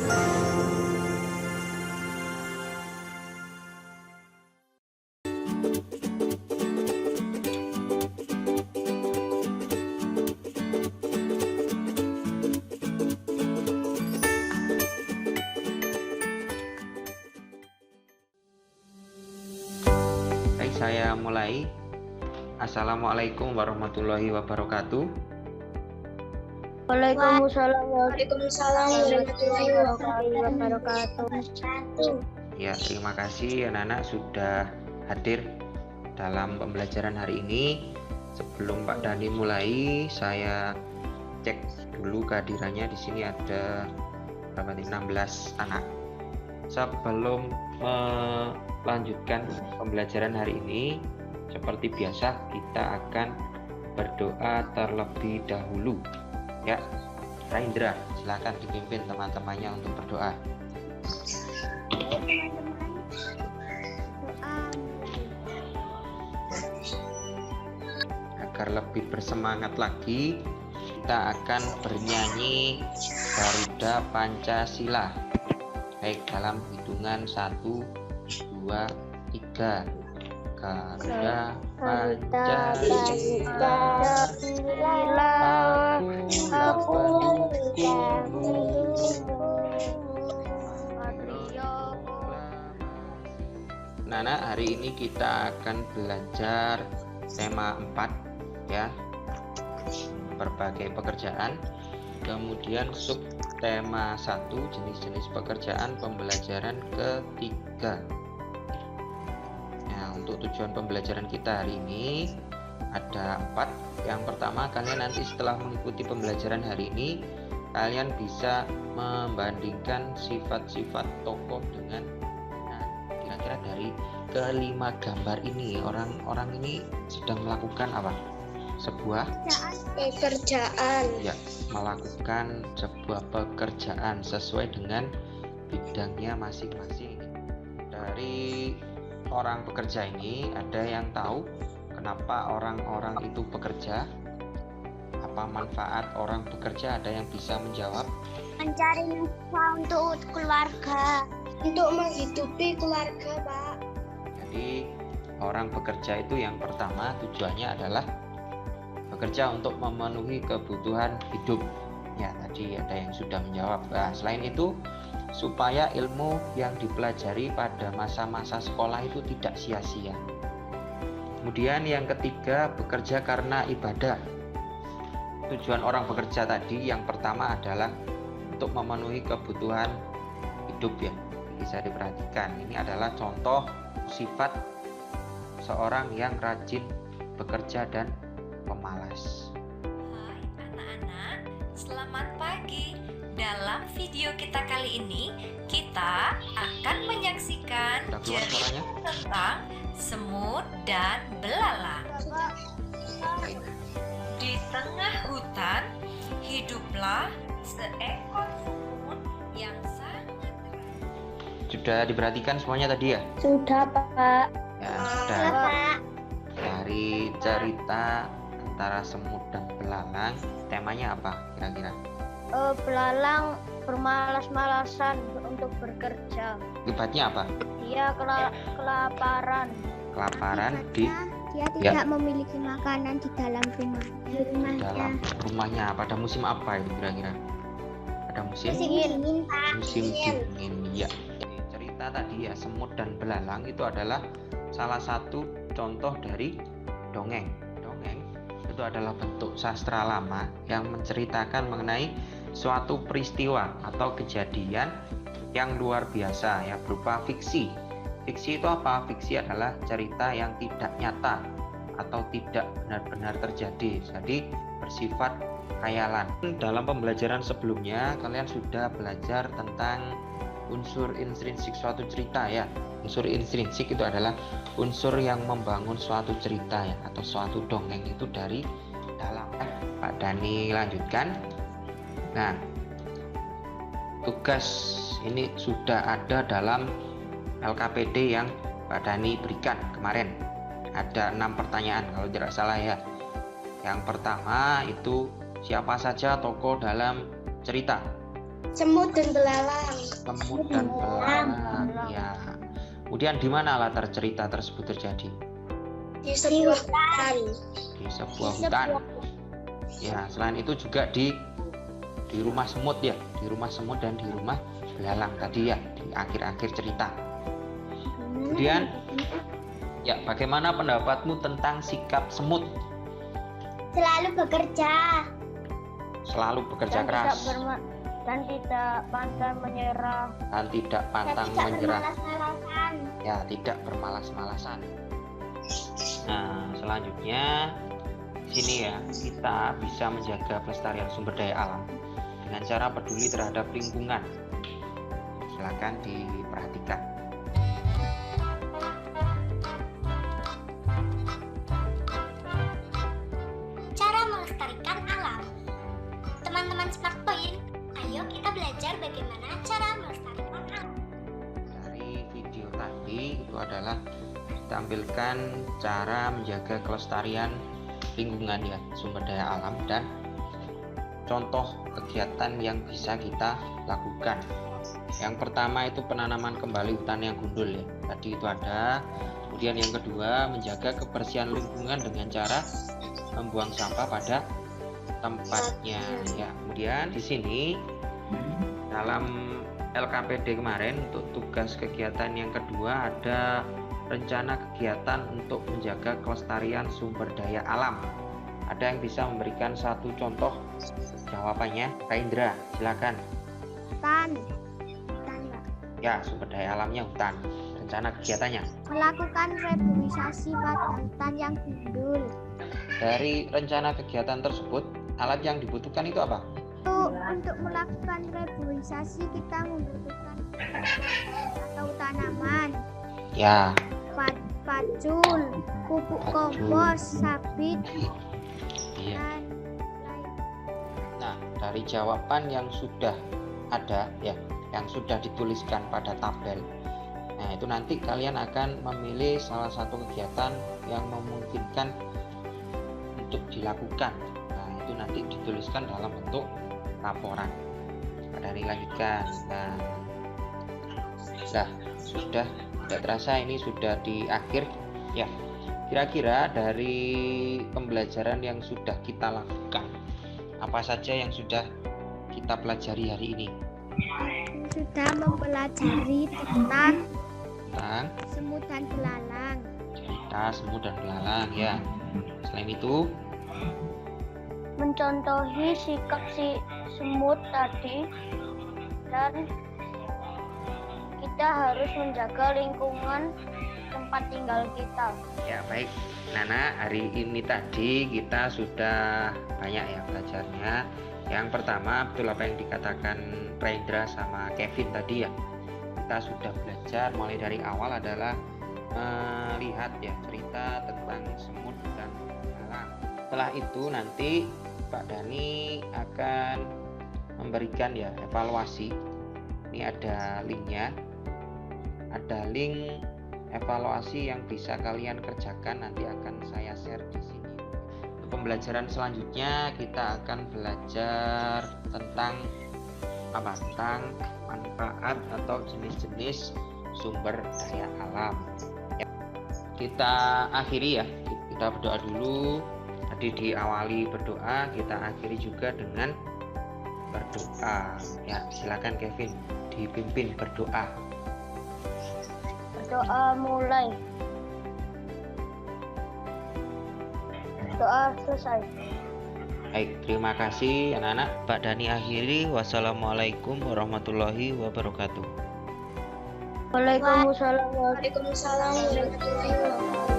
Baik, saya mulai. Assalamualaikum warahmatullahi wabarakatuh. Waalaikumsalam warahmatullahi wabarakatuh. Ya, terima kasih anak-anak sudah hadir dalam pembelajaran hari ini. Sebelum Pak Dani mulai, saya cek dulu kehadirannya. Di sini ada berapa nih? 16 anak. Sebelum melanjutkan pembelajaran hari ini, seperti biasa kita akan berdoa terlebih dahulu. Ya, Raindra, silakan dipimpin teman-temannya untuk berdoa. Agar lebih bersemangat lagi, kita akan bernyanyi Garuda Pancasila. Baik, dalam hitungan 1, 2, 3. Garuda Pancasila, aku Nana, hari ini kita akan belajar tema 4 ya, berbagai pekerjaan. Kemudian sub tema 1, jenis-jenis pekerjaan pembelajaran ketiga. Nah, untuk tujuan pembelajaran kita hari ini ada 4. Yang pertama, kalian nanti setelah mengikuti pembelajaran hari ini, kalian bisa membandingkan sifat-sifat tokoh dengan, nah, kira-kira dari kelima gambar ini orang-orang ini sedang melakukan apa? Sebuah pekerjaan. Ya, melakukan sebuah pekerjaan sesuai dengan bidangnya masing-masing. Dari orang pekerja ini, ada yang tahu kenapa orang-orang itu bekerja? Apa manfaat orang bekerja? Ada yang bisa menjawab? Mencari nafkah untuk keluarga. Untuk menghidupi keluarga, Pak. Jadi orang bekerja itu yang pertama tujuannya adalah bekerja untuk memenuhi kebutuhan hidup. Ya, tadi ada yang sudah menjawab. Nah, selain itu, supaya ilmu yang dipelajari pada masa-masa sekolah itu tidak sia-sia. Kemudian yang ketiga, bekerja karena ibadah. Tujuan orang bekerja tadi yang pertama adalah untuk memenuhi kebutuhan hidup ya. Bisa diperhatikan, ini adalah contoh sifat seorang yang rajin bekerja dan pemalas. Hai anak-anak, selamat pagi. Dalam video kita kali ini, kita akan menyaksikan cerita tentang semut dan belalang. Di tengah hutan, hiduplah seekor semut yang sangat keren. Sudah diperhatikan semuanya tadi ya? Sudah, Pak. Ya, sudah. Pak. Dari cerita antara semut dan belalang, temanya apa kira-kira? Belalang bermalas-malasan untuk bekerja. Akibatnya apa? Dia kelaparan. Kelaparan di Dia tidak memiliki makanan di dalam rumah. dalam rumahnya. Pada musim apa itu kira-kira? Pada musim Dingin, Pak. musim dingin ya. Cerita tadi ya, semut dan belalang itu adalah salah satu contoh dari dongeng. Dongeng itu adalah bentuk sastra lama yang menceritakan mengenai suatu peristiwa atau kejadian yang luar biasa ya, berupa fiksi. Fiksi itu apa? Fiksi adalah cerita yang tidak nyata atau tidak benar-benar terjadi, jadi bersifat khayalan. Dalam pembelajaran sebelumnya kalian sudah belajar tentang unsur intrinsik suatu cerita ya. Unsur intrinsik itu adalah unsur yang membangun suatu cerita ya, atau suatu dongeng itu dari dalam. Pak Dani lanjutkan. Nah, tugas ini sudah ada dalam LKPD yang Pak Dani berikan kemarin. Ada 6 pertanyaan kalau tidak salah ya. Yang pertama itu, siapa saja tokoh dalam cerita? Semut dan belalang. Semut dan belalang. Ya. Kemudian di mana latar cerita tersebut terjadi? Di sebuah hutan. Di sebuah hutan. Ya, selain itu juga di rumah semut ya, di rumah semut dan di rumah belalang tadi ya, di akhir-akhir cerita. Kemudian, ya, bagaimana pendapatmu tentang sikap semut? Selalu bekerja Selalu bekerja keras dan tidak pantang menyerah. dan tidak pantang menyerah. bermalas-malasan. Ya, tidak bermalas-malasan. Nah, selanjutnya sini ya, kita bisa menjaga pelestarian sumber daya alam dengan cara peduli terhadap lingkungan. Silakan diperhatikan. Cara melestarikan alam. Teman-teman Smart Point, ayo kita belajar bagaimana cara melestarikan alam. Dari video tadi itu adalah ditampilkan cara menjaga kelestarian lingkungan ya, sumber daya alam dan contoh kegiatan yang bisa kita lakukan. Yang pertama itu penanaman kembali hutan yang gundul ya. Tadi itu ada. Kemudian yang kedua menjaga kebersihan lingkungan dengan cara membuang sampah pada tempatnya ya. Kemudian di sini dalam LKPD kemarin untuk tugas kegiatan yang kedua ada rencana kegiatan untuk menjaga kelestarian sumber daya alam. Ada yang bisa memberikan satu contoh jawabannya? Kak Indra, silakan. Hutan, Mbak. Ya, sumber daya alamnya hutan. Rencana kegiatannya? Melakukan reboisasi pada hutan yang gundul. Dari rencana kegiatan tersebut, alat yang dibutuhkan itu apa? Untuk melakukan reboisasi kita membutuhkan atau tanaman, Ya, pacul, pupuk kompos, sabit, iya. dan lain. Nah, dari jawaban yang sudah ada ya, yang sudah dituliskan pada tabel. Nah, itu nanti kalian akan memilih salah satu kegiatan yang memungkinkan untuk dilakukan. Nah, itu nanti dituliskan dalam bentuk laporan. Ada yang dilanjutkan. Nah, sudah tidak terasa ini sudah di akhir ya. Kira-kira dari pembelajaran yang sudah kita lakukan, apa saja yang sudah kita pelajari hari ini? Sudah mempelajari tentang Semut dan belalang. Cerita semut dan belalang ya. Selain itu, Mencontohi sikap si semut tadi, dan kita harus menjaga lingkungan tempat tinggal kita. ya baik. Nana, hari ini tadi kita sudah banyak ya belajarnya. Yang pertama, betul apa yang dikatakan Rendra sama Kevin tadi ya. Kita sudah belajar mulai dari awal adalah melihat ya cerita tentang semut dan belalang. Setelah itu nanti Pak Dani akan memberikan ya evaluasi. Ini ada linknya, ada link evaluasi yang bisa kalian kerjakan, nanti akan saya share di sini. Untuk pembelajaran selanjutnya kita akan belajar tentang apa? Tentang manfaat atau jenis-jenis sumber daya alam. Ya. Kita akhiri ya, kita berdoa dulu. Tadi diawali berdoa, kita akhiri juga dengan berdoa. Ya, silakan Kevin dipimpin berdoa. Doa mulai. Doa selesai. Baik, terima kasih anak-anak. Pak Dani akhiri. Wassalamualaikum warahmatullahi wabarakatuh. Waalaikumsalam. Waalaikumsalam warahmatullahi wabarakatuh.